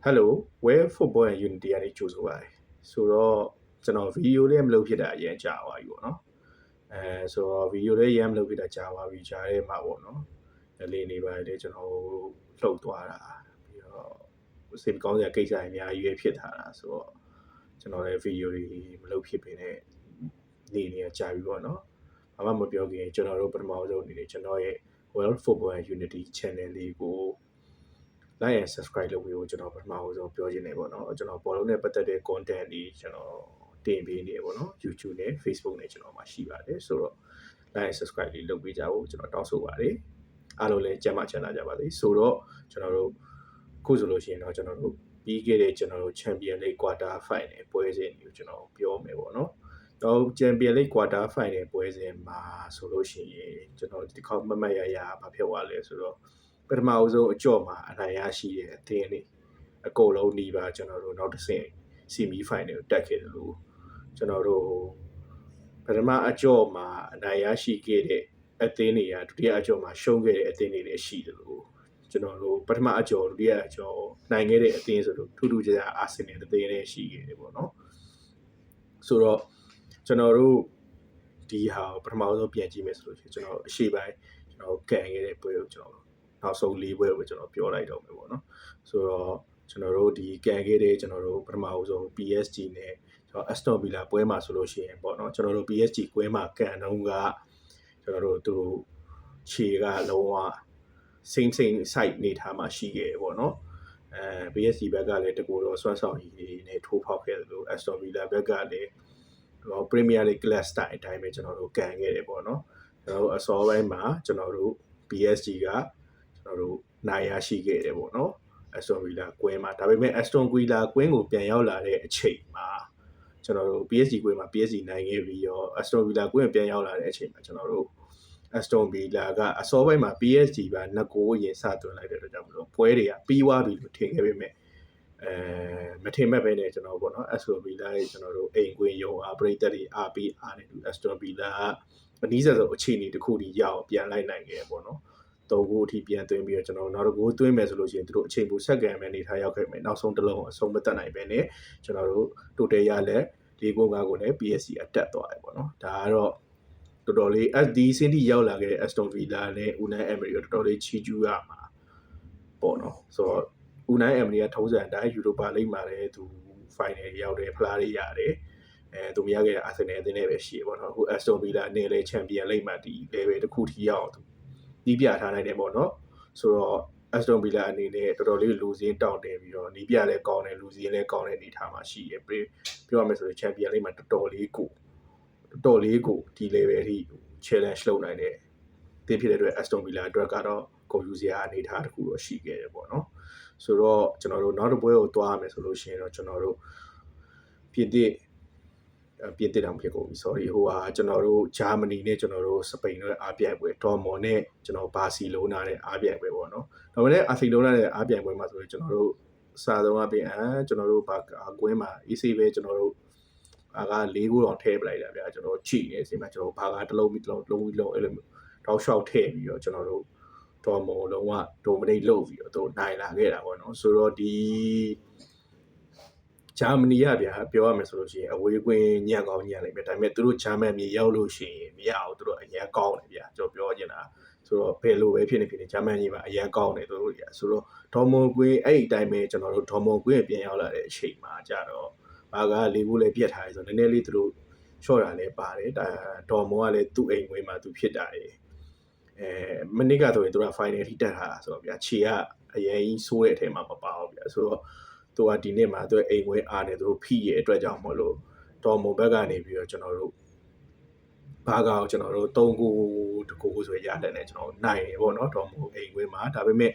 Hello Where Football and Unity ကနေကြိုဆိုပါတယ်ဆိုတော့ကျွန်တော်ဗီဒီယိုလေးမလုပ်ဖြစ်တာအရင်ကြာသွားပြီပေါ့နော်ဆိုတော့ဗီဒီယိုလေးရမ်းမလုပ်ဖြစ်တာကြာသွားပြီကြားထဲမှာပေါ့နော်လေးနေပါတယ်လေကျွန်တော်လှုပ်သွားတာပြီးတော့စိတ်ကောင်းစရာကိစ္စတွေအများကြီးဖြစ်ထားတာဆိုတော့ကျွန်တော်လည်းဗီဒီယိုတွေမလုပ်ဖြစ်ပေနဲ့နေကြာပြီပေါ့နော်ဘာမှမပြောခင်ကျွန်တော်တို့ပထမဆုံးအနေနဲ့ကျွန်တော်ရဲ့ World Football and Unity Channel လေးကို like and subscribe လုပ်ပြီးတော့ကျွန်တော်ပထမဆုံးပြောချင်တယ်ပေါ့နော်ကျွန်တော်ဘောလုံးနဲ့ပတ်သက်တဲ့ content တွေကျွန်တော်တင်ပေးနေပေါ့နော် YouTube နဲ့ Facebook နဲ့ကျွန်တော်မှာရှိပါတယ်ဆိုတော့ like and subscribe လေးလုပ်ပေးကြဖို့ကျွန်တော်တောင်းဆိုပါတယ်အားလုံးလည်းကြမ်းမှချမ်းသာကြပါစေဆိုတော့ကျွန်တော်တို့ခုဆိုလို့ရှိရင်တော့ကျွန်တော်တို့ပြီးခဲ့တဲ့ကျွန်တော်တို့ Champion League Quarter Final ပွဲစဉ်ကိုကျွန်တော်ပြောမယ်ပေါ့နော်တော့ Champion League Quarter Final ပွဲစဉ်မှာဆိုလို့ရှိရင်ကျွန်တော်ဒီခေါက်မမတ်ရရဘာဖြစ်သွားလဲဆိုတော့ပထမအဆုံးအကြော့မှာအနိုင်ရရှိတဲ့အသင်းတွေအကုန်လုံးနှီးပါကျွန်တော်တို့နောက်တစ်ဆင့် semi final ကိုတက်ခဲ့တယ်လို့ကျွန်တော်တို့ပထမအကြော့မှာအနိုင်ရရှိခဲ့တဲ့အသင်းတွေကဒုတိယအကြော့မှာရှုံးခဲ့တဲ့အသင်းတွေလည်းရှိတယ်လို့ကျွန်တော်တို့ပထမအကြော့ဒုတိယအကြော့နိုင်ခဲ့တဲ့အသင်းဆိုလို့ထူးထူးခြားခြားအာဆင်နယ်အသင်းလည်းရှိခဲ့တယ်ပေါ့နော်ဆိုတော့ကျွန်တော်တို့ဒီဟာပထမဆုံးပြန်ကြည့်မယ်ဆိုလို့ရှိရင်ကျွန်တော်အရှိပိုင်းကျွန်တော်ကန်ခဲ့တဲ့ပွဲကိုကျွန်တော်နောက်ဆုံး၄ပွဲကိုကျွန်တော်ပြောလိုက်တော့မယ်ပေါ့နော်ဆိုတော့ကျွန်တော်တို့ဒီကန်ခဲ့တဲ့ကျွန်တော်တို့ပထမဆုံး PSG နဲ့ကျွန်တော် Aston Villa ပွဲမှာဆိုလို့ရှိရင်ပေါ့နော်ကျွန်တော်တို့ PSG ပွဲမှာကန်တော့ကကျွန်တော်တို့သူခြေကလုံးဝစိမ့် site နေထားမှာရှိခဲ့ပေါ့နော်PSG ဘက်ကလည်းတကူတော့စွမ်းဆောင်ရည်တွေနဲ့ထိုးဖောက်ခဲ့တယ်လို့ Aston Villa ဘက်ကလည်းPremier League class style အတိုင်းပဲကျွန်တော်တို့ကန်ခဲ့တယ်ပေါ့နော်ကျွန်တော်တို့အစောပိုင်းမှာကျွန်တော်တို့ PSG ကကျွန်တော်တို့နိုင်ရရှိခဲ့တယ်ပေါ့နော် Aston Villa ကွင်းမှာဒါပေမဲ့ Aston Villa ကွင်းကိုပြန်ရောက်လာတဲ့အချိန်မှာကျွန်တော်တို့ PSG ကွင်းမှာ PSG နိုင်ခဲ့ပြီးတော့ Aston Villa ကွင်းပြန်ရောက်လာတဲ့အချိန်မှာကျွန်တော်တို့ Aston Villa ကအစောပိုင်းမှာ PSG ပါ2ဂိုးရင်စသွင်းလိုက်တဲ့အတွက်ကြောင့်မလို့ပွဲတွေကပြီးသွားပြီလို့ထင်ခဲ့ပေမဲ့မထင်မဲ့ပဲနဲ့ကျွန်တော်ပေါ့နော် Aston Villa ရဲ့ကျွန်တော်တို့အိမ်ကွင်းရုံအားပရိသတ်တွေအားပေးအားနေလို့ Aston Villa ကအနည်းဆုံးအခြေအနေတစ်ခုတည်းရအောင်ပြန်လိုက်နိုင်ခဲ့ပေါ့နော်3ဂိုးအထိပြန်သွင်းပြီးတော့ကျွန်တော်နောက်တစ်ဂိုးသွင်းမယ်ဆိုလို့ရှိရင်သူတို့အချိန်ပိုဆက်ကန်မဲ့နေထားရောက်ခဲ့မယ်နောက်ဆုံးတစ်လုံးအဆုံးမတက်နိုင်ပဲနဲ့ကျွန်တော်တို့ total ရလက်4ဂိုး5ဂိုးနဲ့ PSG အတက်သွားတယ်ပေါ့နော်ဒါကတော့တော်တော်လေး SD စင်းတီရောက်လာခဲ့တဲ့ Aston Villa နဲ့ Unai Emery ကိုတော်တော်လေးချီးကျူးရမှာပေါ့နော်ဆိုတော့ Unai Emery ကထုံးစံအတိုင်း Europa League မှာလည်းသူ final ရောက်တယ်ဖလားတွေရတယ်သူမရခဲ့တဲ့ Arsenal အသင်းနဲ့ပဲရှိရပေါ့နော်အခု Aston Villa နဲ့လည်း Champion League မှာဒီ level တစ်ခုထိရအောင်နီးပြထားနိုင်တယ်ပေါ့နော်ဆိုတော့ Aston Villa အနေနဲ့တော်တော်လေးလူစင်းတောင်းတင်ပြီးတော့နီးပြလည်းကောင်းတယ်လူစင်းလည်းကောင်းတဲ့အနေထားမှာရှိရပြောရမယ်ဆိုရင် Champion League မှာတော်တော်လေးကိုဒီ level အထိ challenge လုပ်နိုင်တဲ့တင်းဖြစ်တဲ့အတွက် Aston Villa အတွက်ကတော့ဂုဏ်ယူစရာအနေထားတစ်ခုတော့ရှိခဲ့တယ်ပေါ့နော်ဆိုတော့ကျွန်တော်တို့နောက်တစ်ပွဲကိုသွားရမယ်ဆိုလို့ရှိရင်တော့ကျွန်တော်တို့ပြင်သစ်တောင်ဖြစ်ကုန်ပြီ sorry ဟိုဟာကျွန်တော်တို့ဂျာမနီနဲ့ကျွန်တော်တို့စပိန်နဲ့အားပြိုင်ပွဲဒေါ်မွန်နဲ့ကျွန်တော်ဘာစီလိုနာနဲ့အားပြိုင်ပွဲပေါ့နော်ဒါပေမဲ့အာစီလိုနာနဲ့အားပြိုင်ပွဲမှာဆိုရင်ကျွန်တော်တို့စာဆုံးအပြင်ကျွန်တော်တို့ဘာကွင်းမှာ AC ပဲကျွန်တော်တို့က4ဂိုးတော့ထည့်ပလိုက်တာဗျာကျွန်တော်ကြည့်နေစီမှာကျွန်တော်ဘာကတစ်လုံးပြီးတစ်လုံးအဲ့လိုတောက်လျှောက်ထည့်ပြီးတော့ကျွန်တော်တို့ဒေါ်မွန်လုံးဝဒိုမနိတ်လုပ်ပြီးတော့သူနိုင်လာခဲ့တာပေါ့နော်ဆိုတော့ဒီဂျာမနီကဗျာပြောရမယ်ဆိုလို့ရှိရင်အဝေးကွင်းညံ့ကောင်းညံ့လိမ့်မယ်ဒါပေမဲ့သူတို့ဂျာမန်မြေရောက်လို့ရှိရင်မရအောင်သူတို့အရန်ကောင်းတယ်ဗျာကျွန်တော်ပြောချင်တာဆိုတော့ဘယ်လိုပဲဖြစ်နေဂျာမန်ကြီးမှာအရန်ကောင်းတယ်သူတို့ကြီးဆိုတော့ဒေါ်မွန်ကွင်းအဲ့ဒီအတိုင်းပဲကျွန်တော်တို့ဒေါ်မွန်ကွင်းပြန်ရောက်လာတဲ့အချိန်မှာကြတော့ဘာက၄ခုလည်းပြတ်ထားတယ်ဆိုတော့နည်းနည်းလေးသူတို့ချော့တာလည်းပါတယ်ဒါဒေါ်မွန်ကလည်းသူ့အိမ်ကွင်းမှာသူဖြစ်တာတယ်မနစ်ကဆိုရင်သူက final ထိတက်ထားတာဆိုတော့ဗျာခြေကအရင်ကြီးဆိုးတဲ့အထဲမှာမပါဘူးဗျာဆိုတော့သူကဒီနေ့မှာသူအိမ်ဝဲအားနေသူတို့ဖိရဲ့အတွက်ကြောင့်မလို့ဒေါ်မွန်ဘက်ကနေပြီးတော့ကျွန်တော်တို့ဘာကောကျွန်တော်တို့3ခုတကူဆိုရတဲ့နဲ့ကျွန်တော်နိုင်တယ်ပေါ့နော်ဒေါ်မွန်အိမ်ဝဲမှာဒါပေမဲ့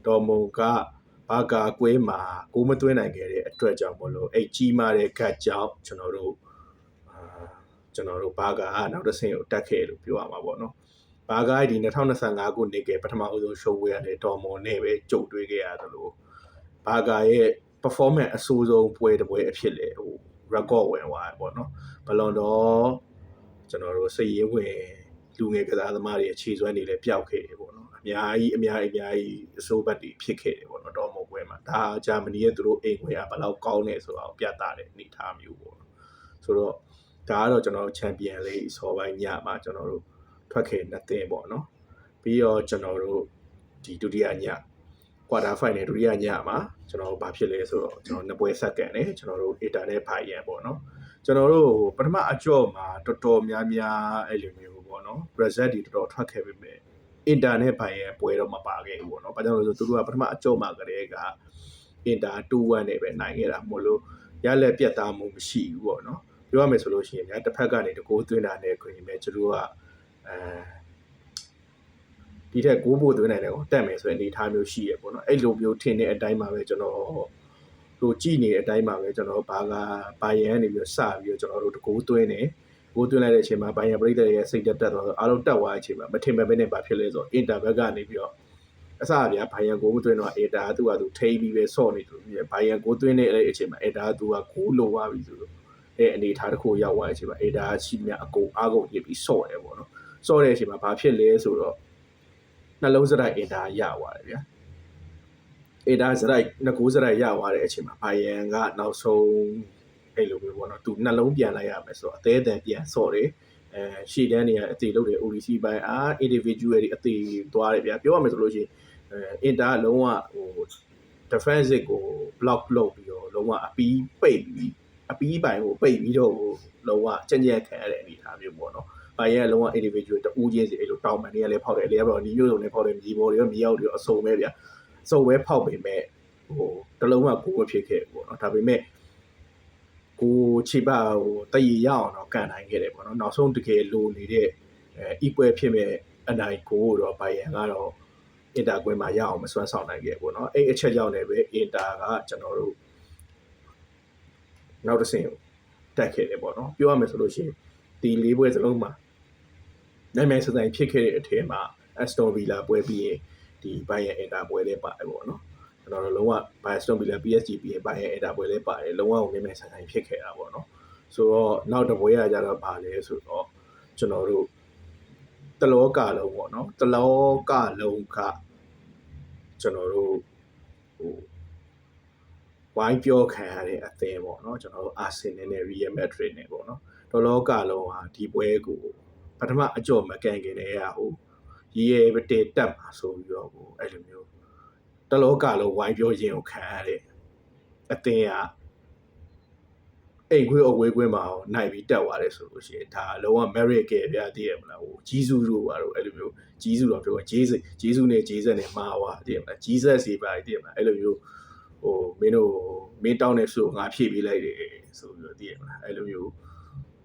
ဒေါ်မွန်ကဘာကာကွေးမှာကိုမသွင်းနိုင်ခဲ့တဲ့အတွက်ကြောင့်မလို့အဲ့ကြီးမားတဲ့ဂတ်ကြောင့်ကျွန်တော်တို့ဘာကာနောက်တစ်ဆင့်ကိုတက်ခဲ့လို့ပြောရမှာပေါ့နော်ဘာကာဒီ2025ခုနှစ်ကပထမအဆုံးရှုံးပွဲရတယ်ဒေါ်မွန်နဲ့ပဲကြုံတွေ့ခဲ့ရသလိုဘာကာရဲ့ performance အဆိုးဆုံးပွဲတစ်ပွဲအဖြစ်လေဟို record ဝင်သွားတယ်ပေါ့နော်ဘလွန်တော့ကျွန်တော်တို့စည်ရဲဝင်လူငယ်ကစားသမားတွေအခြေစွမ်းတွေလည်းပျောက်ခဲ့တယ်ပေါ့နော်အ များကြီးအစိုးဘတ်တွေဖြစ်ခဲ့တယ်ပေါ့နော်တော်မပွဲမှာဒါဂျာမနီရဲ့သူတို့အိမ်ခွဲကဘယ်လောက်ကောင်းလဲဆိုတာကိုပြသတဲ့အနေအထားမျိုးပေါ့နော်ဆိုတော့ဒါကတော့ကျွန်တော်တို့ချန်ပီယံလိအစောပိုင်းညမှာကျွန်တော်တို့ထွက်ခဲ့တဲ့သင်းပေါ့နော်ပြီးတော့ကျွန်တော်တို့ဒီဒုတိယညကွာတာဖိုင်နယ်ဒုတိယညမှာကျွန်တော်တို့ဘာဖြစ်လဲဆိုတော့ကျွန်တော်နှစ်ပွဲဆက်ကန်တယ်ကျွန်တော်တို့ internet ဖိုင်ရန်ပေါ့နော်ကျွန်တော်တို့ပထမအကြော့မှာတော်တော်များအဲ့လိုမျိုးပေါ့နော် result တွေတော်တော်ထွက်ခဲ့ပြီမဲ့ internet ဖိုင်ရန်ပွဲတော့မပါခဲ့ဘူးပေါ့နော်ဘာကြောင့်လဲဆိုသူတို့ကပထမအကြော့မှာကတည်းက inter 2-1နဲ့ပဲနိုင်ခဲ့တာမို့လို့ရလက်ပြတ်သားမှုမရှိဘူးပေါ့နော်ပြောရမယ်ဆိုလို့ရှိရင်ညာတစ်ဖက်ကနေတကိုးသွင်းတာနဲ့ခွင့်မဲ့ကျွန်တော်ကဒီထက်6ဖို့သွင်းနိုင်တယ်တက်မယ်ဆိုရင်အနေထားမျိုးရှိရပေါ့နော်အဲ့လိုမျိုးထင်တဲ့အတိုင်းမှာပဲကျွန်တော်တို့ကြည့်နေတဲ့အတိုင်းမှာပဲကျွန်တော်ဘာယန်ကနေပြီးစပြီးတော့ကျွန်တော်တို့တကိုးသွင်းတယ်ကိုးသွင်းလိုက်တဲ့အချိန်မှာဘာယန်ပရိသတ်ရဲ့စိတ်တက်သွားတော့အားလုံးတက်သွားတဲ့အချိန်မှာမထင်မဲ့ပဲနဲ့ဘာဖြစ်လဲဆိုတော့အင်တာဘက်ကနေပြီးတော့အစဗျာဘာယန်ကိုသွင်းတော့အင်တာသူကသူထိပြီးပဲဆော့နေလို့ဘာယန်ကိုသွင်းတဲ့အချိန်မှာအင်တာသူကကိုးလိုသွားပြီဆိုတော့အဲ့အနေထားတစ်ခုရောက်သွားတဲ့အချိန်မှာအင်တာရှိမြအကုန်အားကုန်ပြပြီးဆော့တယ်ပေါ့နော်ဆော့တဲ့အချိန်မှာဘာဖြစ်လဲဆိုတော့နှလုံးစရိုက်အင်တာရသွားတယ်ဗျာအင်တာစရိုက်ငကိုးစရိုက်ရသွားတဲ့အချိန်မှာဘာယန်ကနောက်ဆုံးအဲ့လိုမျိုးပေါ့နော်သူနှလုံးပြန်လိုက်ရမယ်ဆိုတော့အသေးအတန်ပြန်ဆော့တယ်ရှေ့တန်းနေရအသေးလုပ်တယ် ODC ပိုင်းindividual တွေအသေးသွားတယ်ဗျာပြောရမယ်ဆိုလို့ရှိရင်inter လုံးဝဟို defensive ကို block လုပ်ပြီးတော့လုံးဝအပီးပိတ်ပြီးအပီးပိုင်းကိုပိတ်ပြီးတော့လုံးဝကြက်ခံရတဲ့အနေအထားမျိုးပေါ့နော်ဘာရဲ့လုံးဝ individual တူးချင်းစီအဲ့လိုတောင်းပန်နေရလဲဖောက်တယ်လေပေါ့ဒီမျိုးစုံနဲ့ဖောက်တယ်မြေပေါ်တွေရောမြေအောက်တွေရောအစုံပဲဗျာအစုံပဲဖောက်ပေမဲ့ဟိုတလုံးကကိုယ်ဖြစ်ခဲ့ပေါ့နော်ဒါပေမဲ့ကိုချီပါဟိုတည်ရအောင်တော့ကန်နိုင်ခဲ့တယ်ပေါ့နော်နောက်ဆုံးတကယ်လိုနေတဲ့equal ဖြစ်မဲ့အနိုင်ကိုတော့ဘိုင်ယန်ကတော့အင်တာကွင်းမှာရအောင်မစွမ်းဆောင်နိုင်ခဲ့ပေါ့နော်အဲ့အချက်ကြောင့်လည်းပဲအင်တာကကျွန်တော်တို့နောက်တစ်ဆင့်တက်ခဲ့တယ်ပေါ့နော်ပြောရမယ်ဆိုလို့ရှိရင်ဒီ၄ပွဲစလုံးမှာနိုင်မယ်ဆိုင်ဖြစ်ခဲ့တဲ့အထက်မှာ Aston Villa ပွဲပြီးရင်ဒီဘိုင်ယန်အင်တာပွဲလေးပါတယ်ပေါ့နော်ကျွန်တော်တို့လုံးဝ Aston Villa PSG ပြီးရင်ဘိုင်ယန်အင်တာပွဲလေးပါတယ်လုံးဝကိုနိုင်မယ်ဆိုင်ဖြစ်ခဲ့တာပေါ့နော်ဆိုတော့နောက်တစ်ပွဲရကြတော့ပါလဲဆိုတော့ကျွန်တော်တို့တလောကလုံးပေါ့နော်တလောကလုံးကကျွန်တော်တို့ဟိုဝိုင်းပြောခံရတဲ့အသင်းပေါ့နော်ကျွန်တော်တို့အာဆင်နယ်နဲ့ Real Madrid နဲ့ပေါ့နော်တလောကလုံးဟာဒီပွဲကိုပထမအကြော့မကန်ခင်တည်းကဟိုရေပတေတက်မှာဆိုပြီးတော့ဟိုအဲ့လိုမျိုးတလောကလုံးဝိုင်းပြောရင်ကိုခံရတဲ့အသင်းကအိမ်ခွေးအဝေးခွင်းမှာနိုင်ပြီးတက်သွားတယ်ဆိုလို့ရှိရင်ဒါလုံးဝ merit ကဗျာတည်ရမလားဟိုဂျီဇူးတို့ပါတော့အဲ့လိုမျိုးဂျီဇူးတော့ပြောဂျီဇူးနဲ့ဂျီဇက်နဲ့မှားသွားတည်ရမလားဂျီဇက်စီပါတည်ရမလားအဲ့လိုမျိုးဟိုမင်းတောင်းနေဆိုငါဖြည့်ပေးလိုက်တယ်ဆိုပြီးတော့တည်ရမလားအဲ့လိုမျို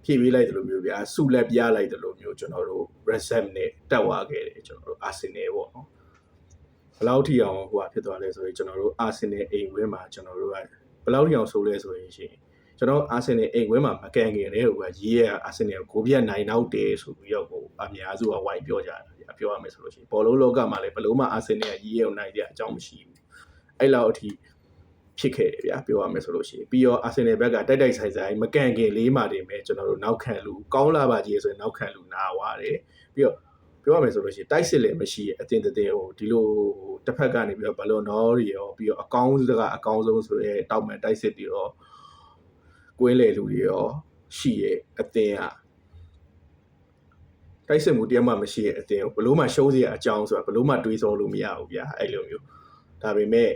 းဖြည့်ပေးလိုက်တယ်လို့မျိုးဗျာစုလက်ပြလိုက်တယ်လို့မျိုးကျွန်တော်တို့ reset နဲ့တက်သွားခဲ့တယ်ကျွန်တော်တို့ Arsenal ပေါ့နော်ဘယ်လောက်ထိအောင်ဟိုဟာဖြစ်သွားလဲဆိုရင်ကျွန်တော်တို့ Arsenal အိမ်ဝင်းမှာကျွန်တော်တို့ကဘယ်လောက်ထိအောင်ဆိုလဲဆိုရင်ရှင်ကျွန်တော်အာဆင်နယ်အိမ်ခွဲမှာမကန်ခင်လေဟိုကရေးရအာဆင်နယ်ကိုပြတ်နိုင်တော့တယ်ဆိုပြီးတော့ဟိုအများစုကဝိုင်းပြောကြတာပြောရမယ်ဆိုလို့ရှိရင်ဘောလုံးလောကမှာလည်းဘယ်လို့မှအာဆင်နယ်ရေးရနိုင်တဲ့အကြောင်းမရှိဘူးအဲ့လောက်အထိဖြစ်ခဲ့တယ်ဗျာပြောရမယ်ဆိုလို့ရှိရင်ပြီးတော့အာဆင်နယ်ဘက်ကတိုက်ဆိုင်မကန်ခင်လေးမှတင်ပဲကျွန်တော်တို့နောက်ခံလူကောင်းလာပါကြီးဆိုရင်နောက်ခံလူနာသွားတယ်ပြီးတော့ပြောရမယ်ဆိုလို့ရှိရင်တိုက်စစ်လည်းမရှိအတင်းတင်းဟိုဒီလိုတစ်ဖက်ကနေပြီးတော့ဘယ်လိုနော်တွေရောပြီးတော့အကောင်းကအကောင်းဆုံးဆိုရဲတောက်မှန်တိုက်စစ်တွေရောကွင်းလေလူတွေရောရှိရဲ့အသင်းကတိုက်စစ်မှုတရားမှမရှိရဲ့အသင်းကိုဘလို့မှရှုံးစရာအကြောင်းဆိုတာဘလို့မှတွေးစောလို့မရဘူးဗျာအဲ့လိုမျိုးဒါပေမဲ့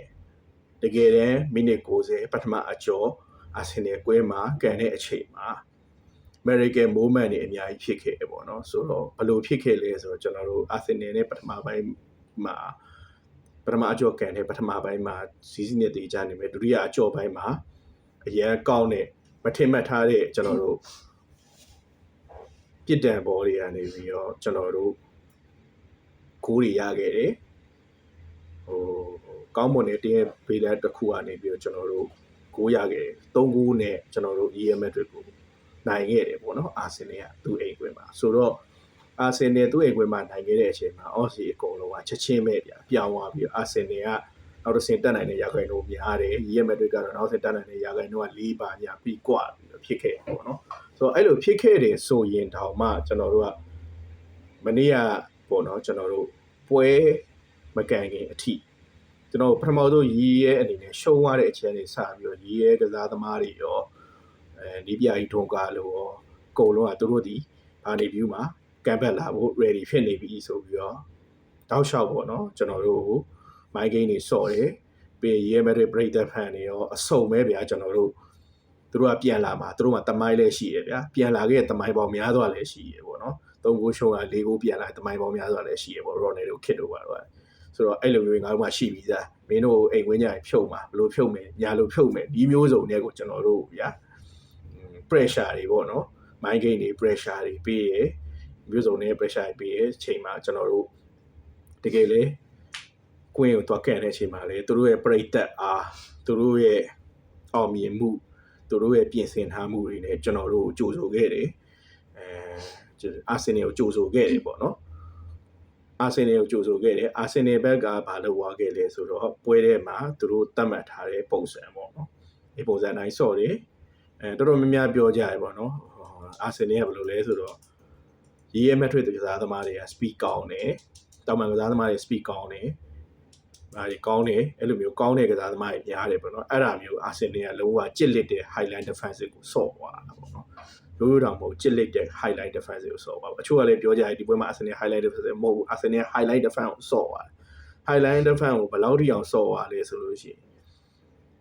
တကယ်တမ်းမိနစ်90ပထမအကျော်အာဆင်နယ်ကွင်းမှာကန်တဲ့အချိန်မှာ American moment တွေအများကြီးဖြစ်ခဲ့တယ်ပေါ့နော်ဆိုတော့ဘလို့ဖြစ်ခဲ့လဲဆိုတော့ကျွန်တော်တို့အာဆင်နယ်နဲ့ပထမပိုင်းမှာပထမအကျော်ကန်တဲ့ပထမပိုင်းမှာစီးစီးနဲ့တေးကြနေမယ်ဒုတိယအကျော်ပိုင်းမှာအရန်ကောင်းတဲ့မထင်မှတ်ထားတဲ့ကျွန်တော်တို့ပြစ်ဒဏ်ဘောတွေကနေပြီးတော့ကျွန်တော်တို့ဂိုးတွေရခဲ့တယ်ဟိုကောင်းမွန်တဲ့တင်းဘေးလက်တစ်ခုကနေပြီးတော့ကျွန်တော်တို့ဂိုးရခဲ့တယ်3ဂိုးနဲ့ကျွန်တော်တို့ Real Madrid ကိုနိုင်ခဲ့တယ်ပေါ့နော်အာဆင်နယ်ကသူ့အိမ်ကွင်းမှာဆိုတော့အာဆင်နယ်သူ့အိမ်ကွင်းမှာနိုင်ခဲ့တဲ့အချိန်မှာအော့စီအကုန်လုံးကချက်ချင်းပဲဗျာပြောင်းသွားပြီးအာဆင်နယ်ကနောက်တစ်ဆင့်တက်နိုင်တဲ့ရာခိုင်နှုန်းများတယ်ရီယယ်မက်ဒရစ်ကတော့နောက်တစ်ဆင့်တက်နိုင်တဲ့ရာခိုင်နှုန်းက4ပါညာပြီးကွာပြီးတော့ဖြစ်ခဲ့ပေါ့နော်ဆိုတော့အဲ့လိုဖြစ်ခဲ့တယ်ဆိုရင်တောင်မှကျွန်တော်တို့ကမနေ့ကပေါ့နော်ကျွန်တော်တို့ပွဲ မကန်ခင်အထိကျွန်တော်ပထမဆုံးရီးရဲအနေနဲ့ရှုံးသွားတဲ့အချိန်လေးစပြီးတော့ရီးရဲကစားသမားတွေရောဒီပြကြီးထုံကားလို့ရောအကုန်လုံးကသူတို့ဒီဘာနေပြီးမှကန်ဘက်လာဖို့ ready ဖြစ်နေပြီဆိုပြီးတော့တောက်လျှောက်ပေါ့နော်ကျွန်တော်တို့မိုင်းဂိမ်းတွေစော့တယ်ပြီးရဲမဲ့တဲ့ပရိသတ်ဖန်တွေရောအစုံပဲဗျာကျွန်တော်တို့သူတို့ကပြန်လာမှာသူတို့ကတမိုင်းလည်းရှိရဗျာပြန်လာခဲ့တဲ့တမိုင်းပေါင်းများစွာလည်းရှိရပေါ့နော်3ဂိုးရှုံးတာ4ဂိုးပြန်လာတမိုင်းပေါင်းများစွာလည်းရှိရပေါ့ရော်နယ်တို့ခစ်တို့ပါတော့ဆိုတော့အဲ့လိုမျိုးငါတို့မှရှိပြီးသားမင်းတို့အိမ်ဝင်းကြရင်ဖြုတ်မှာဘလို့ဖြုတ်မယ်ညာလို့ဖြုတ်မယ်ဒီမျိုးစုံတွေကိုကျွန်တော်တို့ဗျာ pressure တွေပေါ့နော် mind game တွေ pressure တွေပေးရမျိုးစုံနဲ့ pressure ပေးရအချိန်မှာကျွန်တော်တို့တကယ်လေကွင်းကိုတွားကန်တဲ့အချိန်မှာလေသူတို့ရဲ့ပြိတ်သက်အားသူတို့ရဲ့အောင်မြင်မှုသူတို့ရဲ့ပြင်ဆင်ထားမှုတွေနဲ့ကျွန်တော်တို့ကြိုဆိုခဲ့တယ်အာဆင်နယ်ကိုကြိုဆိုခဲ့တယ်ပေါ့နော်အာဆင်နယ်ကိုကြိုဆိုခဲ့တယ်အာဆင်နယ်ဘက်ကဘာလုပ်သွားခဲ့လဲဆိုတော့ပွဲထဲမှာသူတို့တတ်မှတ်ထားတဲ့ပုံစံပေါ့နော်ဒီပုံစံတိုင်းဆော့တယ်တော်တော်များများပြောကြရပေါ့နော်အာဆင်နယ်ကဘယ်လိုလဲဆိုတော့ရေးရမက်ထရစ်ကစားသမားတွေက speed ကောင်းတယ်တောင်ပန်ကစားသမားတွေ speed ကောင်းတယ်ဒါတွေကောင်းတယ်အဲ့လိုမျိုးကောင်းတဲ့ကစားသမားတွေများတယ်ပေါ့နော်အဲ့ဒါမျိုးအာဆင်နယ်ကလုံးဝကြစ်လက်တဲ့ highline defensive ကိုဆော့သွားတာပေါ့နော်ရိုးတောင်မဟုတ်ကြစ်လက်တဲ့ highlight defensive ကိုဆော့ပါဘူးအချို့ကလည်းပြောကြတယ်ဒီပွဲမှာ Arsenal highlight defensive မဟုတ်ဘူး Arsenal highlight defense ကိုဆော့သွားတယ် highlight defense ကိုဘယ်လောက်ထိအောင်ဆော့သွားလဲဆိုလို့ရှိရင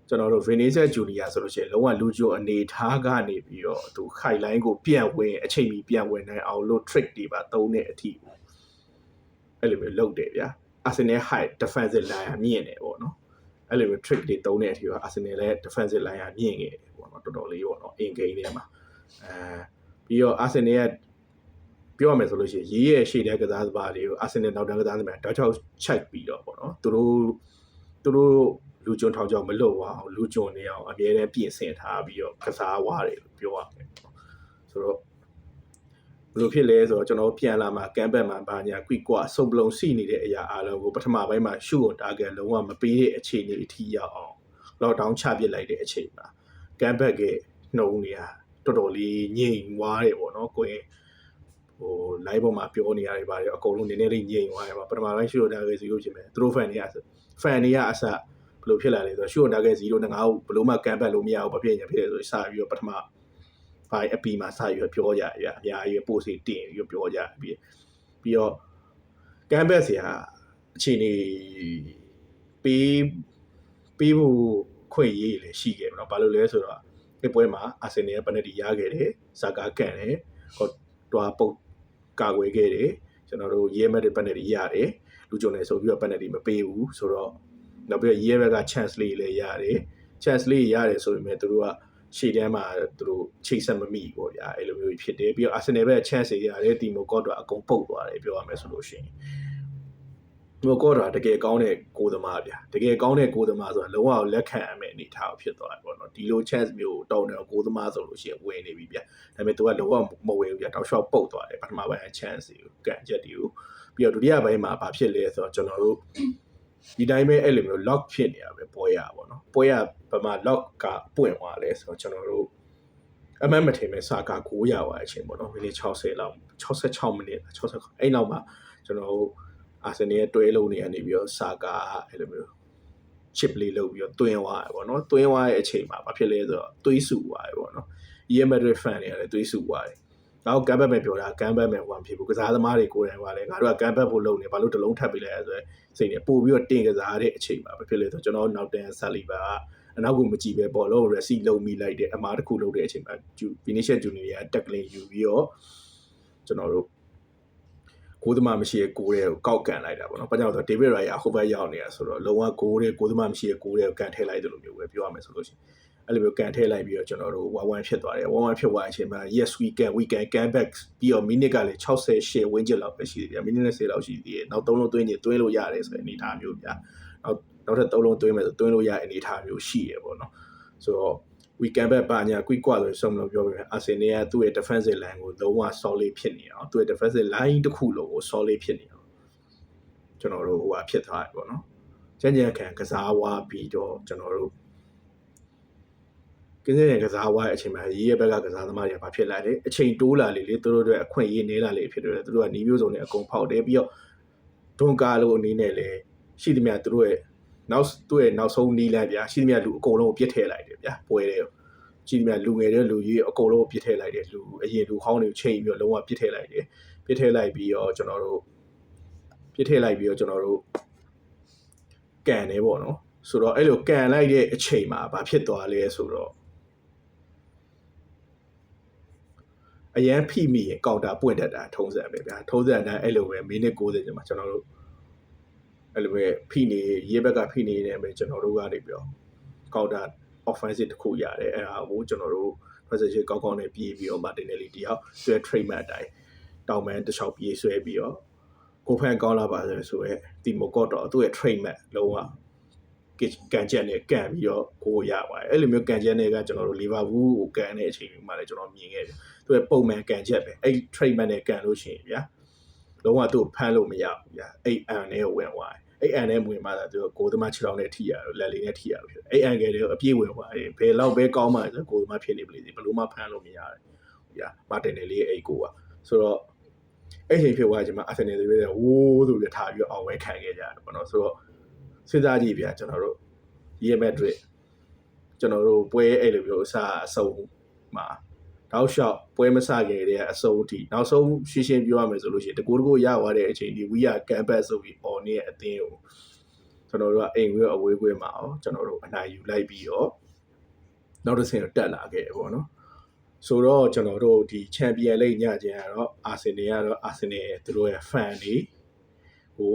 ်ကျွန်တော်တို့ Vinicius Junior ဆိုလို့ရှိရင်လုံးဝလူဂျိုအနေထားကနေပြီးတော့သူ highlight ကိုပြန်ဝင်အချိန်မီပြန်ဝင်နိုင်အောင်လို့ trick တွေပါသုံးတဲ့အထိအဲ့လိုမျိုးလုပ်တယ်ဗျာ Arsenal high defensive line မြင့်တယ်ပေါ့နော်အဲ့လိုမျိုး trick တွေသုံးတဲ့အထိက Arsenal လည်း defensive line မြင့်ခဲ့တယ်ပေါ့နော်တော်တော်လေးပေါ့နော် in game ထဲမှာပြီးတော့ Arsenal ကပြောရမယ်ဆိုလို့ရှိရင်ရေးရဲ့ရှေ့တဲ့ကစားသမားတွေကို Arsenal နောက်တန်းကစားသမားတောက်ချောက် check ပြီးတော့ပေါ့နော်သူတို့လူကျွန်းထောင်ချောက်မလွတ်သွားအောင်လူကျွန်းနေအောင်အမြဲတမ်းပြင်ဆင်ထားပြီးတော့ကစားဝါတယ်လို့ပြောရမယ်ဆိုတော့ဘယ်လိုဖြစ်လဲဆိုတော့ကျွန်တော်ပြန်လာမှာကန်ဘက်မှာဘာညာကွိကွာစုံပလုံးစီနေတဲ့အရာအားလုံးကိုပထမပိုင်းမှာရှုကို target လုံးဝမပေးတဲ့အခြေအနေအထိရောက်အောင် lockdown ချပစ်လိုက်တဲ့အချိန်မှာကန်ဘက်ကနှုံနေရတော်တော်လေးငြိမ်သွားတယ်ပေါ့နော်ကိုယ်live ပေါ်မှာပြောနေရတယ်ပါတယ်အကုန်လုံးနည်းနည်းလေးငြိမ်သွားတယ်ပါပထမပိုင်းရှုကို target 0ဖြစ်မယ်သူတို့ fan တွေကအစဘယ်လိုဖြစ်လာလဲဆိုတော့ရှုကို target 0နဲ့ငါ့ကိုဘလို့မှကန်ဘက်လို့မရဘူးဘာဖြစ်ညာဖြစ်လဲဆိုစပြီးတော့ပထမပိုင်းအပီမှာစပြီးတော့ပြောကြရအများကြီးပို့စီတင်ပြီးတော့ပြောကြပြီးတော့ကန်ဘက်ဆရာအခြေအနေပေးဖို့ခွင့်ရေးလည်းရှိခဲ့တယ်เนาะဘာလို့လဲဆိုတော့ဒီပွဲမှာအာဆင်နယ်ကပနတီရခဲ့တယ်ဇာကာကန်တယ်ဟိုတွားပုတ်ကာကွယ်ခဲ့တယ်ကျွန်တော်တို့ရဲမက်တဲ့ပနတီရတယ်လူကြုံနေဆိုပြီးတော့ပနတီမပေးဘူးဆိုတော့နောက်ပြီးရဲဘက်က chance လေးလည်းရတယ် chance လေးရတယ်ဆိုပေမဲ့သူတို့ကရှေ့တန်းမှာသူတို့ချိတ်ဆက်မမိပေါ့ဗျာအဲ့လိုမျိုးဖြစ်တယ်ပြီးတော့အာဆင်နယ်ဘက် chance တွေရတယ်တီမိုကော့တော့အကုန်ပုတ်သွားတယ်ပြောရမယ်ဆိုလို့ရှိရင်ဒီကော့တာတကယ်ကောင်းတဲ့ကိုသမားဗျာတကယ်ကောင်းတဲ့ကိုသမားဆိုတာလုံးဝလက်ခံရမယ့်အနေထားဖြစ်သွားတယ်ပေါ့နော်ဒီလို chance မျိုးတောင်းတယ်ကိုသမားဆိုလို့ရှိရင်ဝင်နေပြီဗျာဒါပေမဲ့ तू ကလုံးဝမဝင်ဘူးဗျာတောက်လျှောက်ပုတ်သွားတယ်ပထမပိုင်း chance တွေကိုကန်ချက်တွေကိုပြီးတော့ဒုတိယပိုင်းမှာဘာဖြစ်လဲဆိုတော့ကျွန်တော်တို့ဒီတိုင်းပဲအဲ့လိုမျိုး lock ဖြစ်နေရပဲပွဲရပေါ့နော်ပွဲရဗမာ lock ကပွင့်သွားလဲဆိုတော့ကျွန်တော်တို့အမှန်မထင်မဲ့စာကာ9ရသွားတဲ့အချိန်ပေါ့နော်မိနစ်60လောက်66မိနစ်60အဲ့နောက်မှာကျွန်တော်တို့အာဆင်နယ်ရဲ့တွဲလုံးတွေကနေပြီးတော့စာကာအဲ့လိုမျိုး chip လေးလုပ်ပြီးတော့တွင်းသွားတယ်ပေါ့နော်တွင်းသွားတဲ့အချိန်မှာဘာဖြစ်လဲဆိုတော့သွေးဆူသွားတယ်ပေါ့နော် Real Madrid fan တွေကလည်းသွေးဆူသွားတယ်နောက်ကန်ဘက်မဲ့ပြောတာကန်ဘက်မဲ့ဟိုဖြစ်ဘူးကစားသမားတွေကိုယ်တိုင်ကလည်းငါတို့ကကန်ဘက်ဖို့လုပ်နေဘာလို့တလုံးထပ်ပေးလိုက်ရဆိုတော့စိတ်နဲ့ပို့ပြီးတော့တင်ကစားတဲ့အချိန်မှာဘာဖြစ်လဲဆိုတော့ကျွန်တော်နောက်တန်းဆက်လီပါအနောက်ကမကြည့်ပဲဘောလုံး receive လုပ်မိလိုက်တဲ့အမားတစ်ခုလုပ်တဲ့အချိန်မှာ Vinicius Junior တက်ကလင်ယူပြီးတော့ကျွန်တော်တို့ကိုသမားမရှိရဲ့ကိုတဲ့ကိုကောက်ကန်လိုက်တာပေါ့နော်။ဘာကြောင့်လဲဆိုတော့ David Raya ဟိုဘက်ရောက်နေတာဆိုတော့လုံးဝကိုတဲ့ကိုသမားမရှိရဲ့ကိုတဲ့ကိုကန်ထည့်လိုက်တယ်လို့မျိုးပဲပြောရမယ်ဆိုလို့ရှိရင်အဲ့လိုမျိုးကန်ထည့်လိုက်ပြီးတော့ကျွန်တော်တို့1-1ဖြစ်သွားတယ်1-1ဖြစ်သွားတဲ့အချိန်မှာ yes we can come back ပြီးတော့ minute ကလည်း68ဝန်းကျင်လောက်ပဲရှိသေးတယ်။ minute 30လောက်ရှိသေးတယ်။နောက်3လုံးသွင်းလို့ရတယ်ဆိုတဲ့အနေအထားမျိုးပြ။နောက်ထပ်3လုံးသွင်းမယ်ဆိုသွင်းလို့ရတဲ့အနေအထားမျိုးရှိရပေါ့နော်။ဆိုတော့we can back ပါညာ quick กว่าဆိုဆုံးလို့ပြောပြမယ်အာဆင်နယ်ကသူ့ရဲ့ defensive line ကိုလုံးဝ solid ဖြစ်နေအောင်သူ့ရဲ့ defensive line တစ်ခုလုံးကို solid ဖြစ်နေအောင်ကျွန်တော်တို့ဟိုဟာဖြစ်သွားတယ်ပေါ့နော်ကျန်ခံကစားဝါပြီးတော့ကျွန်တော်တို့ကင်းစင်ကစားဝါရဲ့အချိန်မှာရေးရဲ့ဘက်ကကစားသမားတွေကဘာဖြစ်လာလဲအချိန်တိုးလာလေသူတို့တွေအခွင့်အရေးနေလာလေဖြစ်တယ်သူတို့ကနီးမျိုးစုံနဲ့အကုန်ဖောက်တယ်ပြီးတော့ဒွန်ကာလိုအနေနဲ့လည်း ရှိသမျှသူတို့ရဲ့နောက်ဆုံးနီးလန်းဗျာရှိသမျှလူအကုန်လုံးကိုပြစ်ထည့်လိုက်တယ်ဗျာပွဲတဲ့ရှိသမျှလူငယ်တဲ့လူကြီးအကုန်လုံးကိုပြစ်ထည့်လိုက်တယ်လူအရင်လူဟောင်းတွေကိုချိန်ပြီးတော့လုံးဝပြစ်ထည့်လိုက်တယ်ပြစ်ထည့်လိုက်ပြီးတော့ကျွန်တော်တို့ကန်တယ်ပေါ့နော်ဆိုတော့အဲ့လိုကန်လိုက်တဲ့အချိန်မှာဘာဖြစ်သွားလဲဆိုတော့အရန်ဖိမိရင်ကောင်တာပွင့်တတ်တာထုံးစံပဲဗျာထုံးစံတိုင်းအဲ့လိုပဲမိနစ်60ကျမှကျွန်တော်တို့အဲ့လိုပဲဖိနေရေးဘက်ကဖိနေတယ်ပဲကျွန်တော်တို့ကနေပြီးတော့ကောင်တာ offensive တစ်ခုရတယ်အဲ့ဒါကိုကျွန်တော်တို့ position ကောင်းနဲ့ပြေးပြီးတော့ Martinelli တယောက်ဆွဲ trademark အတိုင်းတောင်ပန်းတစ်ချောက်ပြေးဆွဲပြီးတော့ကိုဖန်ကောင်းလာပါဆိုရဲတီမိုကော့တော့သူ့ရဲ့ trademark လုံးဝကန်ချက်နဲ့ကန်ပြီးတော့ကိုရပါတယ်အဲ့လိုမျိုးကန်ချက်နဲ့ကကျွန်တော်တို့လီဗာပူးကိုကန်တဲ့အချိန်မှာလည်းကျွန်တော်မြင်ခဲ့တယ်သူရဲ့ပုံမှန်ကန်ချက်ပဲအဲ့ trademark နဲ့ကန်လို့ရှိရင်ဗျာလုံးဝသူ့ဖမ်းလို့မရဘူးဗျာအဲ့အန်နဲ့ဝင်သွားတယ်အဲ့အန်နဲ့ဝင်မှသာသူကိုသမား6လောက်နဲ့ထိရတော့လက်လေးနဲ့ထိရလို့ဖြစ်အဲ့အန်ကလေးကိုအပြည့်ဝင်သွားတယ်ဘယ်လောက်ပဲကောင်းမှဆိုကိုသမားဖြစ်နေပြီလေဘလို့မှဖမ်းလို့မရတယ်ဗျာမာတင်နယ်လေးအဲ့ကိုကဆိုတော့အဲ့ချိန်ဖြစ်သွားချိန်မှာအာဆင်နယ်တွေဝိုးဆိုပြီးထားပြီးအောင်ဝဲခံခဲ့ကြတယ်ပေါ့နော်ဆိုတော့စဉ်းစားကြည့်ဗျာကျွန်တော်တို့ရီယယ်မက်ဒရစ်ကျွန်တော်တို့ပွဲအဲ့လိုမျိုးအဆုံးမှာတောက်လျှောက်ပွဲမစခင်တည်းကအဆုံးအထိနောက်ဆုံးရှင်းပြောရမယ်ဆိုလို့ရှိရင်တကူရသွားတဲ့အချိန်ဒီ we are campus ဆိုပြီး on ရဲ့အသင်းကိုကျွန်တော်တို့ကအိမ်ဝေးအဝေးကွင်းမှာအောင်ကျွန်တော်တို့အနိုင်ယူလိုက်ပြီးတော့နောက်တစ်ဆင့်တက်လာခဲ့ပေါ့နော်ဆိုတော့ကျွန်တော်တို့ဒီချန်ပီယံလိညခြင်းကတော့အာဆင်နယ်ကတော့အာဆင်နယ်သူတို့ရဲ့ fan တွေဟို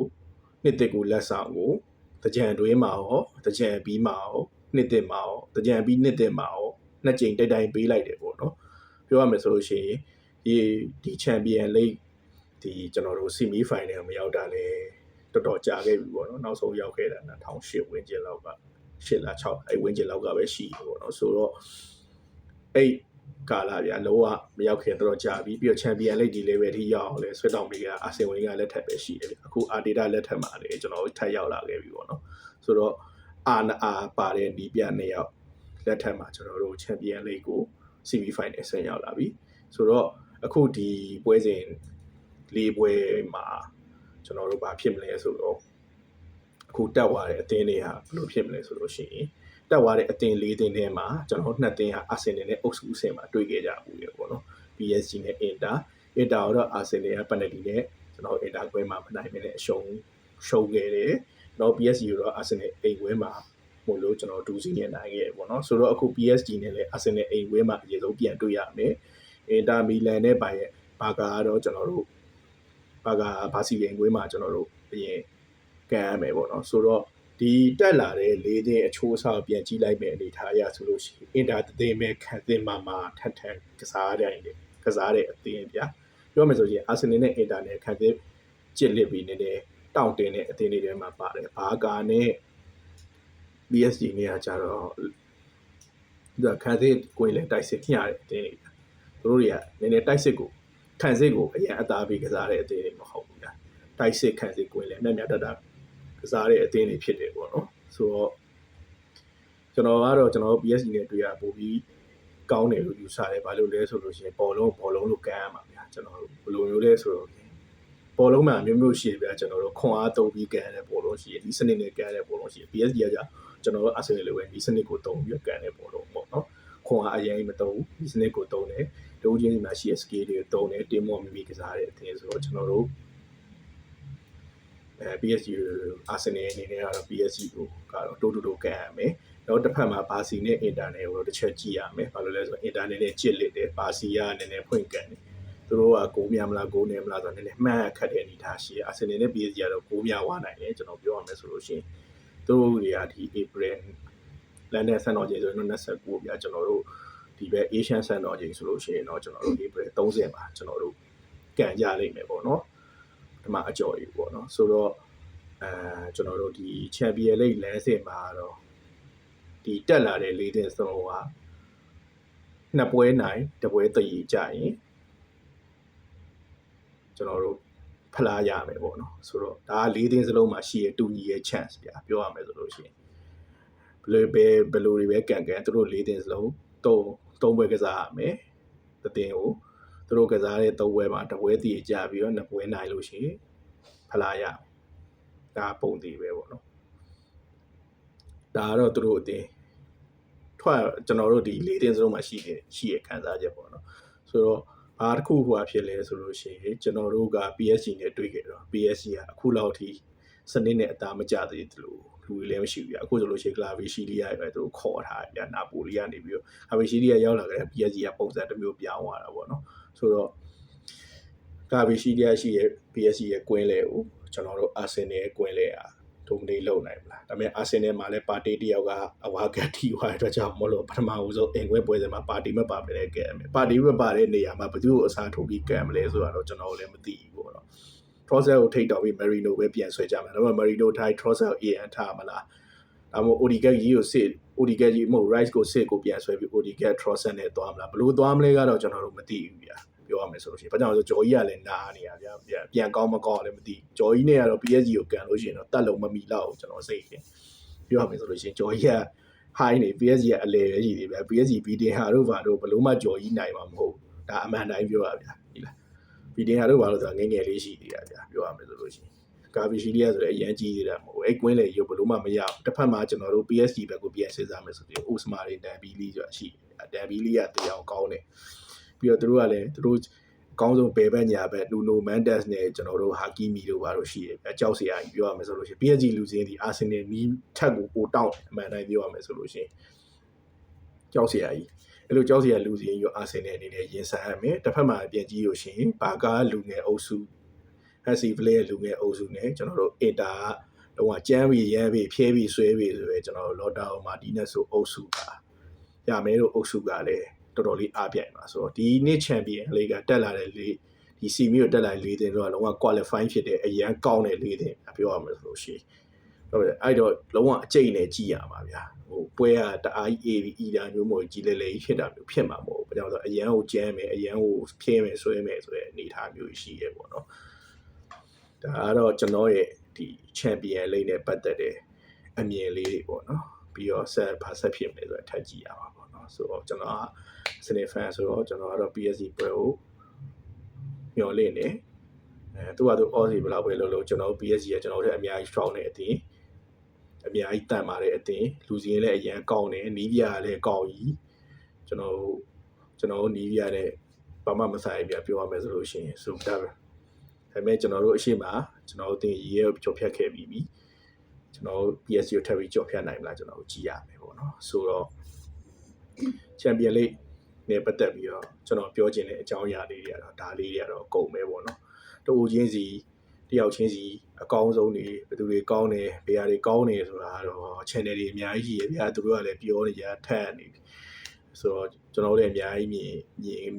နှစ်တစ်ကိုလက်ဆောင်ကိုတကြံတွင်းမှာရောတကြံပြီးမှာရောနှစ်တစ်မှာရောတကြံပြီးနှစ်တစ်မှာရောနှစ်ကြိမ်တိုက်တိုင်းပေးလိုက်တယ်ပေါ့နော်ပြောရမယ်ဆိုလို့ရှိရင်ဒီချန်ပီယံလိဒီကျွန်တော်တို့ဆီမီဖိုင်နယ်မရောက်တာလေတော်တော်ကြာခဲ့ပြီပေါ့နော်နောက်ဆုံးရောက်ခဲ့တာ2008ဝန်းကျင်လောက်က8လ6အဲ့ဝန်းကျင်လောက်ကပဲရှိတယ်ပေါ့နော်ဆိုတော့အဲ့ကာလာဗျာလုံးဝမရောက်ခင်တော့ကြာပြီပြီးတော့ချန်ပီယံလိဒီ level ထိရောက်အောင်လဲဆွဲတောင်တွေကအာဆင်ဝင်ကလက်ထပ်ပဲရှိတယ်ဗျအခုအာဒေတာလက်ထပ်မှာလေကျွန်တော်ထပ်ရောက်လာခဲ့ပြီပေါ့နော်ဆိုတော့အာပါတဲ့ဒီပြ2ယောက်လက်ထပ်မှာကျွန်တော်တို့ချန်ပီယံလိကို semi final ဆင်းရောက်လာပြီဆိုတော့အခုဒီပွဲစဉ်၄ပွဲမှာကျွန်တော်တို့ဘာဖြစ်မလဲဆိုတော့အခုတက်သွားတဲ့အသင်းတွေဟာဘယ်လိုဖြစ်မလဲဆိုလို့ရှိရင်တက်သွားတဲ့အသင်း၄သင်းထဲမှာကျွန်တော်2သင်းဟာအာဆင်နယ်နဲ့အုပ်စုအဆင့်မှာတွေ့ခဲ့ကြဘူးလေပေါ့နော် PSG နဲ့ Inter တော့အာဆင်နယ်ကပယ်နတီနဲ့ကျွန်တော် Inter ပွဲမှာမနိုင်မနဲ့အရှုံးခဲ့တယ်တော့ PSG တော့အာဆင်နယ်အိမ်ပွဲမှာမို့လို့ကျွန်တော်2-0နဲ့နိုင်ခဲ့ပေါ့နော်ဆိုတော့အခု PSG နဲ့လည်းအာဆင်နယ်အိမ်ပွဲမှာအရင်ဆုံးပြန်တွေ့ရမယ်Inter Milan နဲ့ဘာကာကတော့ကျွန်တော်တို့ဘာစီရင်ကွင်းမှာကျွန်တော်တို့အရင်ကန်ရမယ်ပေါ့နော်ဆိုတော့ဒီတက်လာတဲ့၄သင်းအချိုးအစားပြန်ကြည့်လိုက်မယ်အနေထားရဆိုလို့ရှိရင်အင်တာသင်းမဲ့ခံသင်းမှာထပ်ကစားတဲ့အသင်းဗျာပြောမယ်ဆိုရင်အာဆင်နယ်နဲ့အင်တာနဲ့ခံသင်းကြစ်လစ်ပြီးနေတယ်တောင့်တင်းတဲ့အသင်းတွေထဲမှာပါတယ်ဘာကာနဲ့ PSG နဲ့ကကြတော့သူကခံသင်းကိုယ်လည်းတိုက်စစ်ညတဲ့အသင်းတွေသူတို့တွေကနည်းနည်းတိုက်စစ်ကိုခံစစ်ကိုအရင်အသားပေးကစားတဲ့အသင်းတွေမဟုတ်ဘူးဗျာတိုက်စစ်ခံစစ်ကိုယ်လည်းမြတ်တတ်ကစားတဲ့အသင်းတွေဖြစ်တယ်ပေါ့နော်ဆိုတော့ကျွန်တော် PSG နဲ့တွေ့ရပို့ပြီးကောင်းတယ်လို့ယူဆတယ်ဘာလို့လဲဆိုလို့ရှိရင်ဘောလုံးလို့ကန်ရမှာဗျာကျွန်တော်ဘယ်လိုမျိုးလဲဆိုတော့ဘောလုံးမှာမျိုးရှိတယ်ဗျာကျွန်တော်တို့ခွန်အားသုံးပြီးကန်တဲ့ဘောလုံးရှိတယ်ဒီစနစ်နဲ့ကန်တဲ့ဘောလုံးရှိတယ် PSG ကကျွန်တော်တို့အာဆင်နယ်လိုပဲဒီစနစ်ကိုသုံးပြီးကန်တဲ့ဘောလုံးပေါ့နော်ခွန်အားအရင်မသုံးဘူးဒီစနစ်ကိုသုံးတယ်ဒုချင်းဒီမှာရှိတဲ့ skill တွေကိုသုံးတယ်တင်းမောမိကစားတဲ့အသင်းဆိုတော့ကျွန်တော်တို့PSG အာဆင်နယ်အနေနဲ့ကတော့ PSG ကိုကတော့တိုးကန်ရမယ်တော့တစ်ဖက်မှာဘာစီနဲ့အင်တာနယ်ကိုတော့တစ်ချက်ကြည့်ရမယ်ဘာလို့လဲဆိုတော့အင်တာနယ်နဲ့ကြစ်လစ်တယ်ဘာစီကနည်းနည်းဖွင့်ကန်တယ်သူတို့ကဂိုးများမလားဂိုးနည်းမလားဆိုတော့နည်းနည်းမှန်းခတ်တဲ့အနေထားရှိတယ်အာဆင်နယ်နဲ့ PSG ကတော့ဂိုးများဝနိုင်တယ်ကျွန်တော်ပြောရမယ်ဆိုလို့ရှိရင်သူတို့တွေကဒီ April လန်ဒန်ဆန်တော်ချိန်ဆိုရင်29ပြကျွန်တော်တို့ဒီဘက် Asian ဆန်တော်ချိန်ဆိုလို့ရှိရင်တော့ကျွန်တော်တို့ April 30မှာကျွန်တော်တို့ကန်ကြလိမ့်မယ်ပေါ့နော်ဒီမှာအကြော်ကြီးပေါ့နော်ဆိုတော့ကျွန်တော်တို့ဒီ Champions League လမ်းစဉ်မှာတော့ဒီတက်လာတဲ့၄သင်းစလုံးကနှစ်ပွဲနိုင်တစ်ပွဲတည်ကြရင်ကျွန်တော်တို့ဖလားရမယ်ပေါ့နော်ဆိုတော့ဒါက၄သင်းစလုံးမှာရှိရတူညီရဲ့ chance ဗျာပြောရမယ်ဆိုလို့ရှိရင်ဘယ်လိုတွေပဲကန်သူတို့၄သင်းစလုံး၃ပွဲကစားရမယ်တသင်းကိုသူတို့ကစားတဲ့၃ပွဲမှာတစ်ပွဲတည်ကြပြီးတော့နှစ်ပွဲနိုင်လို့ရှိရင်ဖလားရ ဒါပုံသေးပဲပေါ့နော်ဒါကတော့သူတို့အတင်းထွက်ကျွန်တော်တို့ဒီ၄တင်းစလုံးမှာရှိရခံစားချက်ပေါ့နော်ဆိုတော့ဘာတစ်ခုဟိုဖြစ်လဲဆိုလို့ရှိရင်ကျွန်တော်တို့က PSG နဲ့တွေ့ခဲ့တော့ PSG ကအခုလောက်ထိစနစ်နဲ့အသားမကျသေးတယ်လို့လူတွေလည်းမရှိဘူးပြအခုဆိုလို့ရှိရင် Kvaratskhelia ပဲသူတို့ခေါ်ထားတယ်နာပိုလီကနေပြီးတော့ Kvaratskhelia ရောက်လာတဲ့ PSG ကပုံစံတစ်မျိုးပြောင်းသွားတာပေါ့နော်ဆိုတော့ Kvaratskhelia ရှိရဲ့ PSG ရဲ့ကွင်းလေကိုကျွန်တော်တို့ Arsenal ရဲ့ကွင်းလေอ่ะဒုံနေလုံနိုင်မလားဒါပေမဲ့ Arsenal မှာလည်းပါတီတယောက်ကအဝါကတီဟွာအတွက်ကြောင့်မလို့ပထမဆုံးအင်ကွဲပွဲစဉ်မှာပါတီမပါပဲကဲမယ်ပါတီမပါတဲ့နေရာမှာဘယ်သူ့ကိုအစားထိုးပြီးကံမလဲဆိုတော့ကျွန်တော်လည်းမသိဘူးပေါ့နော် Trossard ကိုထိတ်တော်ပြီး Marino ပဲပြန်ဆွဲကြမယ်ဒါပေမဲ့ Marino ထိုင် Trossard ကို AN ထားမလားဒါမှမဟုတ် Odegaard ကြီးကိုစစ် Odegaard ကြီးမဟုတ် Rice ကိုစစ်ကိုပြန်ဆွဲပြီး Odegaard Trossard နဲ့သွားမလားဘလို့သွားမလဲကတော့ကျွန်တော်တို့မသိဘူးဗျာပြောရမယ်ဆိုလို့ရှိရင်ဘာကြောင့်လဲဆိုဂျော်ကြီးကလည်းနားနေရဗျာပြန်ကောင်းမကောင်းလည်းမသိဂျော်ကြီးနဲ့ကတော့ PSG ကိုကန်လို့ရှိရင်တော့တတ်လုံးမမီတော့ဘူးကျွန်တော်စိတ်တယ်ပြောရမယ်ဆိုလို့ရှိရင်ဂျော်ကြီးက high နေ PSG ကအလဲပဲရှိသေးဗျာ PSG ဘီတင်ဟာတို့ဘာတို့ဘလို့မှဂျော်ကြီးနိုင်မှာမဟုတ်ဒါအမှန်တိုင်းပြောရဗျာဒီလားဘီတင်ဟာတို့ဘာလို့ဆိုတာငယ်ငယ်လေးရှိသေးတာဗျာပြောရမယ်ဆိုလို့ရှိရင်ကာဗီရှီလီယာဆိုတဲ့အရန်ကြီးနေတာမဟုတ်အဲ့ကွင်းလေရုပ်ဘလို့မှမရဘူးတစ်ဖက်မှာကျွန်တော်တို့ PSG ဘက်ကိုပြန်စစ်စားမယ်ဆိုပြီးအိုစမာတွေတန်ဘီလီဆိုတာရှိတယ်တန်ဘီလီကတရားကောင်းတယ်ပြီးတော့သူတို့ကလည်းသူတို့အကောင်းဆုံးဘယ်ဘက်ညာဘက်လူနိုမန်တက်စ်နဲ့ကျွန်တော်တို့ဟာကီမီတို့ဘာလို့ရှိတယ်အကြောက်စရာကြီးပြောရမယ်ဆိုလို့ရှိရင် PSG လူစင်းဒီအာဆင်နယ်နီးထက်ကိုပိုတောင်းအမှန်တိုင်းပြောရမယ်ဆိုလို့ရှိရင်ကြောက်စရာကြီးအဲ့လိုကြောက်စရာလူစင်းရောအာဆင်နယ်အနေနဲ့ရင်ဆိုင်ရမယ်တစ်ဖက်မှာပြန်ကြည့်လို့ရှိရင်ဘာကားလူငယ်အုပ်စုHC Play ရဲ့လူငယ်အုပ်စုနဲ့ကျွန်တော်တို့အင်တာတော့ကျမ်းပြီးရမ်းပြီးဖြဲပြီးဆွဲပြီးဆိုရဲကျွန်တော်တို့လော်တာမာတီနက်ဆိုအုပ်စုကရမယ်တို့အုပ်စုကလည်းတော်တော်လေးအားပြိုင်ပါဆိုတော့ဒီနှစ်ချန်ပီယံလိဂ်ကတက်လာတဲ့လေဒီစီမီကိုတက်လာတဲ့၄တင်တော့လုံးဝ qualify ဖြစ်တဲ့အရန်ကောင်းတဲ့၄တင်ပြောရမယ်ဆိုလို့ရှိရင်အဲ့တော့လုံးဝအကျိတ်နဲ့ကြည်ရမှာဗျာဟိုပွဲကတအားကြီး AB အီတာမျိုးမျိုးကြီးလေလေဖြစ်တာမျိုးဖြစ်မှာမဟုတ်ဘူးဘာကြောင့်လဲဆိုအရန်ကိုကျမ်းမယ်အရန်ကိုဖြဲမယ်ဆွဲမယ်ဆိုတဲ့အနေအထားမျိုးရှိရဲပေါ့နော်ဒါကတော့ကျွန်တော်ရဲ့ဒီချန်ပီယံလိဂ်နဲ့ပတ်သက်တဲ့အမြင်လေးတွေပေါ့နော်ပြီးတော့ဆက်ဖြစ်မယ်ဆိုတော့ထပ်ကြည့်ရပါပေါ့နော်ဆိုတော့ကျွန်တော်ကစနေဖန်ဆိုတော့ကျွန်တော်ကတော့ PSG ပွဲကိုမျှော်လင့်နေသူကသူ Aussie ဘယ်လောက်ပဲလို့ကျွန်တော်တို့ PSG ကကျွန်တော်တို့အများကြီး strong နေအတင်းအများကြီးတန်ပါတယ်အတင်းလူစင်းလည်းအရန်ကောင်းတယ်နီးပြလည်းကောင်းကြီးကျွန်တော်တို့နီးပြနဲ့ဘာမှမဆိုင်ပြပြောရမယ်ဆိုလို့ရှိရင်ဆိုတော့ဒါပေမဲ့ကျွန်တော်တို့အရှိမကျွန်တော်တို့တင်ရေးရကြော်ဖြတ်ခဲ့ပြီးပြီကျွန်တော်တို့ PSG ကိုထပ်ပြီးကြော်ဖြတ်နိုင်မလားကျွန်တော်တို့ကြည့်ရမယ်ပေါ့နော်ဆိုတော့ချန်ပီယံလိဂ်နဲ့ပတ်သက်ပြီးတော့ကျွန်တော်ပြောချင်တဲ့အကြောင်းအရာလေးတွေကတော့ဒါလေးတွေကတော့ကုန်ပဲပေါ့နော်တူချင်းစီတယောက်ချင်းစီအကောင်းဆုံးတွေဘယ်သူတွေကောင်းတယ်ဘယ်ဟာတွေကောင်းတယ်ဆိုတာတော့ channel တွေအများကြီးရှိရဗျာသူတို့ကလည်းပြောနေကြထက်နေပြီဆိုတော့ကျွန်တော်လည်းအများကြီ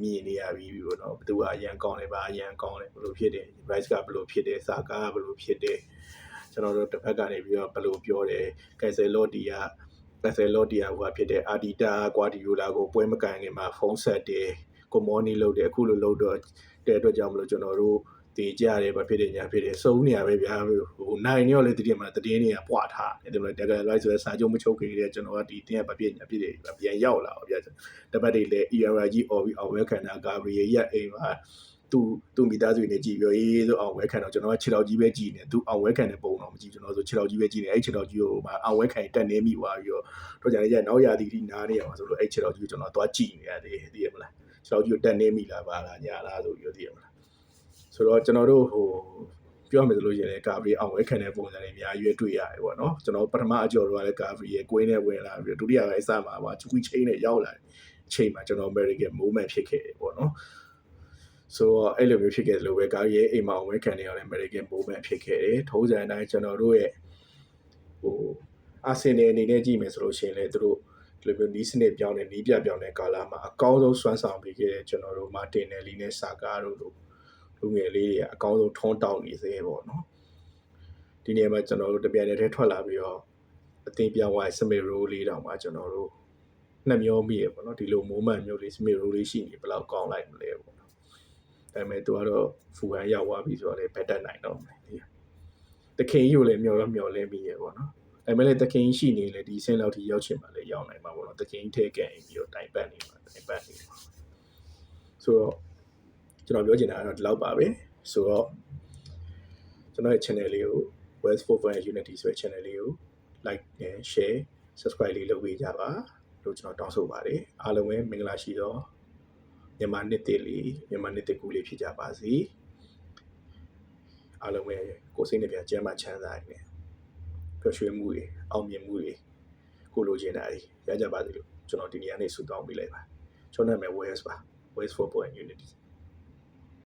းမြင်နေရပြီပေါ့နော်ဘယ်သူကအရန်ကောင်းတယ်ဗာအရန်ကောင်းတယ်ဘယ်လိုဖြစ်တယ် Rice ကဘယ်လိုဖြစ်တယ်စာကားကဘယ်လိုဖြစ်တယ်ကျွန်တော်တို့တစ်ဖက်ကနေပြီးတော့ဘယ်လိုပြောတယ်ကယ်ဆယ်လော့တီကဟိုဖြစ်တဲ့အာဒီတာကွာဒီယိုလာကိုပွဲမကန်ခင်မှာဖုန်းဆက်တယ်ကိုမော်နီလုပ်တယ်အခုလိုလုပ်တော့တဲ့အတွက်ကြောင့်မလို့ကျွန်တော်တို့တည်ကြတယ်ဘာဖြစ်တယ်ညာဖြစ်တယ်စုံနေရပဲဗျာဟိုနိုင်ရောလေတည်မှာတည်နေရပွားထားတယ်ဒါပေမဲ့ Dagger Rice ဆိုတဲ့စာချုပ်မချုပ်ခင်တည်းကျွန်တော်ကဒီတင်ကဘာဖြစ်ညာဖြစ်တယ်ပြန်ရောက်လာတော့ဗျာတပတ်တွေလည်း ERA ကြီး အော်ပြီးအောင်ဝဲခံတာကာဗရီရဲ့အိမ်မှာသူမိသားစုနဲ့ကြည်ပြောရေးဆိုအောင်ဝဲခံတော့ကျွန်တော်ကခြေထောက်ကြီးပဲကြည်နေသူအောင်ဝဲခံတဲ့ပုံတော့မကြည့်ကျွန်တော်ဆိုခြေထောက်ကြီးပဲကြည်နေအဲ့ခြေထောက်ကြီးကိုအောင်ဝဲခံတက်နေမိသွားပြီးတော့ကြတယ်နောက်ရာသီထိနားနေရမှာဆိုလို့အဲ့ခြေထောက်ကြီးကိုကျွန်တော်သွားကြည့်နေရတယ်သိရမလားခြေထောက်ကြီးကိုတက်နေမိလားပါလားညာလားဆိုပြီးသိရမလားဆိုတော့ကျွန်တော်တို့ဟိုပြောမယ်ဆိုလို့ရှိရင်ကာဗရီအောင်ဝဲခံတဲ့ပုံစံတွေအများကြီးတွေ့ရတယ်ပေါ့နော်ကျွန်တော်ပထမအကြော်တော့လည်းကာဗရီရဲ့ကွင်းနဲ့ဝင်လာပြီးဒုတိယကအစမှာချူချိန်းနဲ့ရောက်လာတဲ့အချိန်မှာကျွန်တော် American moment ဖြစ်ခဲ့တယ်ပေါ့နော်ဆိုတော့အဲ့လိုမျိုးဖြစ်ခဲ့တယ်လို့ပဲကားရဲ့အိမ်မှာဝဲခံနေရတဲ့ American moment ဖြစ်ခဲ့တယ်ထုံးစံအတိုင်းကျွန်တော်တို့ရဲ့ဟိုအာဆင်နယ်အနေနဲ့ကြည့်မယ်ဆိုလို့ရှိရင်လည်းသူတို့ဒီလိုမျိုးနီးစနစ်ပြောင်းတဲ့နီးပြပြောင်းတဲ့ကာလမှာအကောင်းဆုံးစွမ်းဆောင်ပေးခဲ့တဲ့ကျွန်တော်တို့မာတင်နယ်လီနဲ့ဆာကာတို့လူငယ်လေးတွေကအကောင်းဆုံးထုံးတောက်နေစေပေါ့နော်ဒီနေရာမှာကျွန်တော်တို့တပြိုင်တည်းထွက်လာပြီးတော့အသင်းပြောင်းသွားစမီရိုးလေးတောင်မှကျွန်တော်တို့နှမျောမိရပေါ့နော်ဒီလို moment မျိုးလေးစမီရိုးလေးရှိနေဘယ်လောက်ကောင်းလိုက်မလဲပေါ့ဒါပေမဲ့သူကတော့ဖူဟန်ရောက်သွားပြီဆိုတော့လည်းဘက်တက်နိုင်တော့မယ်တခင်ကြီးကိုလည်းမျောလင်းပြီးရပေါ့နော်ဒါပေမဲ့လည်းတခင်ရှိနေလေဒီဆင်းလောက်ထိရောက်ချင်မှလည်းရောက်နိုင်မှာပေါ့နော်တခင်ထဲကန်ပြီးတော့တိုင်ပတ်နေမှာဆိုတော့ကျွန်တော်ပြောချင်တာကတော့ဒီလောက်ပါပဲဆိုတော့ကျွန်တော်ရဲ့ channel လေးကို West for Boy Unity ဆိုတဲ့ channel လေးကို like နဲ့ share subscribe လေးလုပ်ပေးကြပါလို့ကျွန်တော်တောင်းဆိုပါတယ်အားလုံးပဲမင်္ဂလာရှိသောမြန်မာနှစ်သစ်ကူးလေးဖြစ်ကြပါစေအားလုံးပဲကိုယ်စိတ်နှပြကျန်းမာချမ်းသာနေပျော်ရွှင်မှုတွေအောင်မြင်မှုတွေကိုလိုချင်တာတွေရကြပါစေလို့ကျွန်တော်ဒီနေ့ကနေဆုတောင်းပေးလိုက်ပါကျွန်တော်နာမည် West ပါ West for Boy Unity